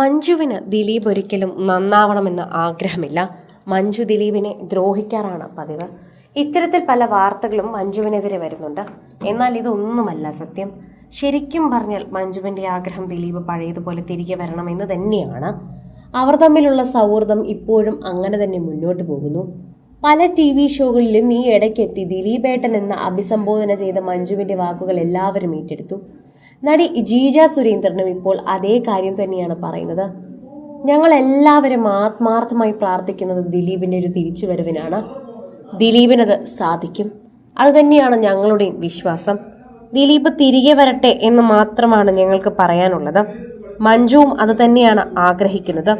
മഞ്ജുവിന് ദിലീപ് ഒരിക്കലും നന്നാവണമെന്ന് ആഗ്രഹമില്ല. മഞ്ജു ദിലീപിനെ ദ്രോഹിക്കാറാണ് പതിവ്. ഇത്തരത്തിൽ പല വാർത്തകളും മഞ്ജുവിനെതിരെ വരുന്നുണ്ട്. എന്നാൽ ഇതൊന്നുമല്ല സത്യം. ശരിക്കും പറഞ്ഞാൽ മഞ്ജുവിന്റെ ആഗ്രഹം ദിലീപ് പഴയതുപോലെ തിരികെ വരണമെന്ന് തന്നെയാണ്. അവർ തമ്മിലുള്ള സൗഹൃദം ഇപ്പോഴും അങ്ങനെ തന്നെ മുന്നോട്ട് പോകുന്നു. പല TV ഷോകളിലും ഈ ഇടയ്ക്കെത്തി ദിലീപേട്ടൻ എന്ന അഭിസംബോധന ചെയ്ത മഞ്ജുവിന്റെ വാക്കുകൾ എല്ലാവരും ഏറ്റെടുത്തു. നടി ജീജ സുരേന്ദ്രനും ഇപ്പോൾ അതേ കാര്യം തന്നെയാണ് പറയുന്നത്. ഞങ്ങൾ എല്ലാവരും ആത്മാർത്ഥമായി പ്രാർത്ഥിക്കുന്നത് ദിലീപിന്റെ ഒരു തിരിച്ചുവരവിനാണ്. ദിലീപിനത് സാധിക്കും. അത് തന്നെയാണ് ഞങ്ങളുടെയും വിശ്വാസം. ദിലീപ് തിരികെ വരട്ടെ എന്ന് മാത്രമാണ് ഞങ്ങൾക്ക് പറയാനുള്ളത്. മഞ്ജുവും അത് തന്നെയാണ് ആഗ്രഹിക്കുന്നത്.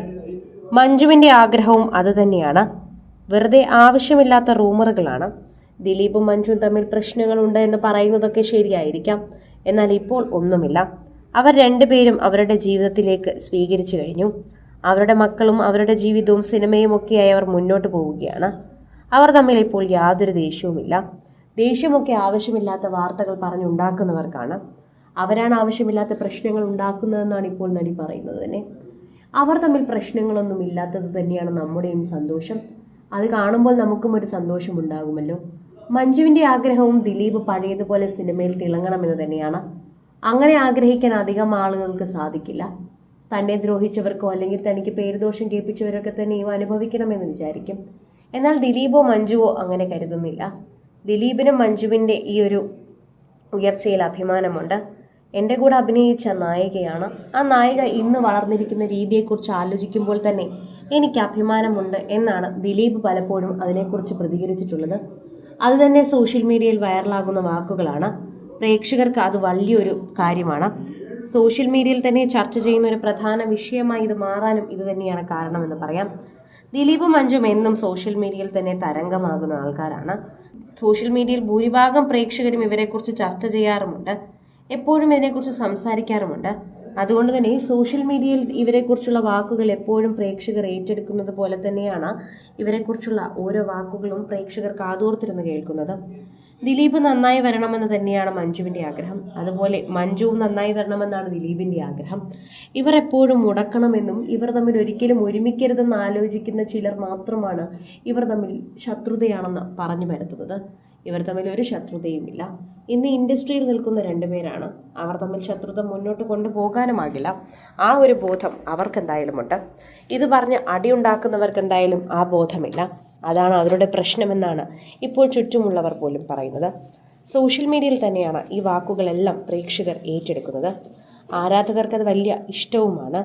മഞ്ജുവിന്റെ ആഗ്രഹവും അത് തന്നെയാണ്. വെറുതെ ആവശ്യമില്ലാത്ത റൂമറുകളാണ്. ദിലീപും മഞ്ജുവും തമ്മിൽ പ്രശ്നങ്ങളുണ്ട് എന്ന് പറയുന്നതൊക്കെ ശരിയായിരിക്കാം. എന്നാൽ ഇപ്പോൾ ഒന്നുമില്ല. അവർ രണ്ടുപേരും അവരുടെ ജീവിതത്തിലേക്ക് സ്വീകരിച്ചു കഴിഞ്ഞു. അവരുടെ മക്കളും അവരുടെ ജീവിതവും സിനിമയും ഒക്കെയായി അവർ മുന്നോട്ട് പോവുകയാണ്. അവർ തമ്മിൽ ഇപ്പോൾ യാതൊരു ദേഷ്യവുമില്ല. ദേഷ്യമൊക്കെ ആവശ്യമില്ലാത്ത വാർത്തകൾ പറഞ്ഞുണ്ടാക്കുന്നവർക്കാണ്. അവരാണ് ആവശ്യമില്ലാത്ത പ്രശ്നങ്ങൾ ഉണ്ടാക്കുന്നതെന്നാണ് ഇപ്പോൾ നടി പറയുന്നത് തന്നെ. അവർ തമ്മിൽ പ്രശ്നങ്ങളൊന്നും ഇല്ലാത്തത് തന്നെയാണ് നമ്മുടെയും സന്തോഷം. അത് കാണുമ്പോൾ നമുക്കും ഒരു സന്തോഷം ഉണ്ടാകുമല്ലോ. മഞ്ജുവിന്റെ ആഗ്രഹവും ദിലീപ് പഴയതുപോലെ സിനിമയിൽ തിളങ്ങണമെന്ന് തന്നെയാണ്. അങ്ങനെ ആഗ്രഹിക്കാൻ അധികം ആളുകൾക്ക് സാധിക്കില്ല. തന്നെ ദ്രോഹിച്ചവർക്കോ അല്ലെങ്കിൽ തനിക്ക് പേരുദോഷം കേൾപ്പിച്ചവരൊക്കെ തന്നെ ഇവ അനുഭവിക്കണമെന്ന് വിചാരിക്കും. എന്നാൽ ദിലീപോ മഞ്ജുവോ അങ്ങനെ കരുതുന്നില്ല. ദിലീപിനും മഞ്ജുവിന്റെ ഈ ഒരു ഉയർച്ചയിൽ അഭിമാനമുണ്ട്. എൻ്റെ കൂടെ അഭിനയിച്ച നായികയാണ്. ആ നായിക ഇന്ന് വളർന്നിരിക്കുന്ന രീതിയെക്കുറിച്ച് ആലോചിക്കുമ്പോൾ തന്നെ എനിക്ക് അഭിമാനമുണ്ട് എന്നാണ് ദിലീപ് പലപ്പോഴും അതിനെക്കുറിച്ച് പ്രതികരിച്ചിട്ടുള്ളത്. അത് തന്നെ സോഷ്യൽ മീഡിയയിൽ വൈറലാകുന്ന വാക്കുകളാണ്. പ്രേക്ഷകർക്ക് അത് വലിയൊരു കാര്യമാണ്. സോഷ്യൽ മീഡിയയിൽ തന്നെ ചർച്ച ചെയ്യുന്ന ഒരു പ്രധാന വിഷയമായി ഇത് മാറാനും ഇത് തന്നെയാണ് കാരണമെന്ന് പറയാം. ദിലീപും മഞ്ജുവും എന്നും സോഷ്യൽ മീഡിയയിൽ തന്നെ തരംഗമാകുന്ന ആൾക്കാരാണ്. സോഷ്യൽ മീഡിയയിൽ ഭൂരിഭാഗം പ്രേക്ഷകരും ഇവരെക്കുറിച്ച് ചർച്ച ചെയ്യാറുമുണ്ട്. എപ്പോഴും ഇതിനെക്കുറിച്ച് സംസാരിക്കാറുമുണ്ട്. അതുകൊണ്ട് തന്നെ സോഷ്യൽ മീഡിയയിൽ ഇവരെക്കുറിച്ചുള്ള വാക്കുകൾ എപ്പോഴും പ്രേക്ഷകർ ഏറ്റെടുക്കുന്നത് പോലെ തന്നെയാണ് ഇവരെക്കുറിച്ചുള്ള ഓരോ വാക്കുകളും പ്രേക്ഷകർ കാതോർത്തിരുന്ന് കേൾക്കുന്നത്. ദിലീപ് നന്നായി വരണമെന്ന് തന്നെയാണ് മഞ്ജുവിന്റെ ആഗ്രഹം. അതുപോലെ മഞ്ജുവും നന്നായി വരണമെന്നാണ് ദിലീപിന്റെ ആഗ്രഹം. ഇവർ എപ്പോഴും മുടക്കണമെന്നും ഇവർ തമ്മിൽ ഒരിക്കലും ഒരുമിക്കരുതെന്ന് ആലോചിക്കുന്ന ചിലർ മാത്രമാണ് ഇവർ തമ്മിൽ ശത്രുതയാണെന്ന് പറഞ്ഞു വരുത്തുന്നത്. ഇവർ തമ്മിൽ ഒരു ശത്രുതയുമില്ല. ഇന്ന് ഇൻഡസ്ട്രിയിൽ നിൽക്കുന്ന രണ്ടുപേരാണ്. അവർ തമ്മിൽ ശത്രുത മുന്നോട്ട് കൊണ്ടുപോകാനുമാകില്ല. ആ ഒരു ബോധം അവർക്കെന്തായാലും ഉണ്ട്. ഇത് പറഞ്ഞ് അടിയുണ്ടാക്കുന്നവർക്ക് എന്തായാലും ആ ബോധമില്ല. അതാണ് അവരുടെ പ്രശ്നമെന്നാണ് ഇപ്പോൾ ചുറ്റുമുള്ളവർ പോലും പറയുന്നത്. സോഷ്യൽ മീഡിയയിൽ തന്നെയാണ് ഈ വാക്കുകളെല്ലാം പ്രേക്ഷകർ ഏറ്റെടുക്കുന്നത്. ആരാധകർക്കത് വലിയ ഇഷ്ടവുമാണ്.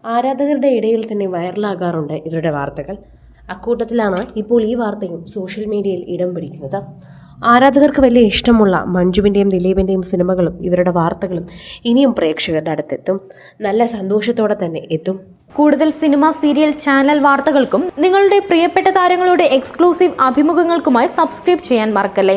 ആരാധകരുടെ ഇടയിൽ തന്നെ വൈറലാകാറുണ്ട് ഇവരുടെ വാർത്തകൾ. അക്കൂട്ടത്തിലാണ് ഇപ്പോൾ ഈ വാർത്തയും സോഷ്യൽ മീഡിയയിൽ ഇടം പിടിക്കുന്നത്. ആരാധകർക്ക് വലിയ ഇഷ്ടമുള്ള മഞ്ജുവിൻ്റെയും ദിലീപിൻ്റെയും സിനിമകളും ഇവരുടെ വാർത്തകളും ഇനിയും പ്രേക്ഷകരുടെ അടുത്തെത്തും. നല്ല സന്തോഷത്തോടെ തന്നെ എത്തും. കൂടുതൽ സിനിമ, സീരിയൽ, ചാനൽ വാർത്തകൾക്കും നിങ്ങളുടെ പ്രിയപ്പെട്ട താരങ്ങളുടെ എക്സ്ക്ലൂസീവ് അഭിമുഖങ്ങൾക്കുമായി സബ്സ്ക്രൈബ് ചെയ്യാൻ മറക്കല്ലേ.